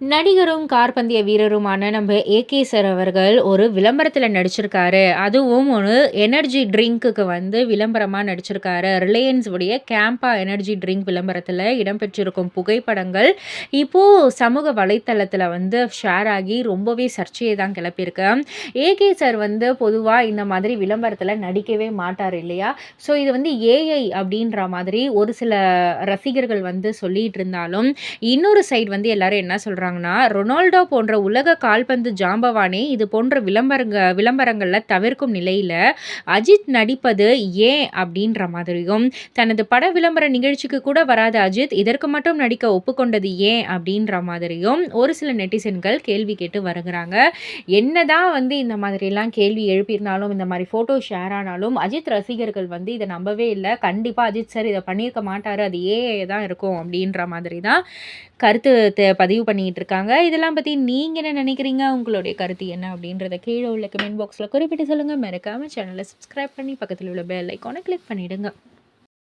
நடிகரும், காற்பந்தய வீரருமான நம்ம AK sir அவர்கள் ஒரு விளம்பரத்தில நடிச்சிருக்காரு. அதுவும் ஒரு எனர்ஜி ட்ரிங்க்குக்கு வந்து விளம்பரமா நடிச்சிருக்காரு. ரிலையன்ஸ் உடைய கேம்பா எனர்ஜி ட்ரிங்க் விளம்பரத்தில இடம்பெற்றிருக்கும் புகைப்படங்கள், இப்போ சமூக வலைத்தளத்தில வந்து ஷேர் ஆகி ரொம்பவே சர்ச்சைய தான் கிளப்பியிருக்கு. ஏகே சார் வந்து பொதுவா இந்த மாதிரி விளம்பரத்தில நடிக்கவே மாட்டாரு இல்லையா? ஸோ இது வந்து ஏஐ அப்படின்ற மாதிரி ஒரு சில ரசிகர்கள் வந்து சொல்லிட்டு இருந்தாலும், இன்னொரு சைடு வந்து எல்லாரும் என்ன சொல்றாங்கன்னா, ரொனால்டோ போன்ற உலக கால்பந்து ஜாம்பவானே இது போன்ற விளம்பரங்கள்ல தவிர்க்கும் நிலையில, அஜித் நடிப்பது ஏன்? அப்படின்ற மாதிரியும், தனது பட விளம்பர நிகழ்ச்சிக்கு கூட வராத அஜித், இதற்கு மட்டும் நடிக்க ஒப்புக்கொண்டது ஏன்? அப்படின்ற மாதிரியும் ஒரு சில நெட்டிசன்கள் கேள்வி கேட்டு வருகுறாங்க. என்னதான் வந்து இந்த மாதிரிலாம் கேள்வி எழுப்பியிருந்தாலும், இந்த மாரி ஃபோட்டோ ஷேர் ஆனாலும், அஜித் ரசிகர்கள் வந்து இத நம்பவே இல்ல. கண்டிப்பா அஜித் சார் இத பண்ணியிருக்க மாட்டாரு. அது ஏஐ தான் இருக்கும் அப்படின்ற மாதிரி தான் கருத்து பதிவு பண்ணிட்டு இருக்காங்க. இதெல்லாம் பத்தி நீங்க என்ன நினைக்கிறீங்க? உங்களுடைய கருத்து என்ன? அப்படின்றத கீழ உள்ள கமெண்ட் பாக்ஸ்ல குறிப்பிட்டு சொல்லுங்க. மறக்காம சேனல சப்ஸ்கிரைப் பண்ணி பக்கத்துல உள்ள பெல் ஐகான கிளிக் பண்ணிடுங்க.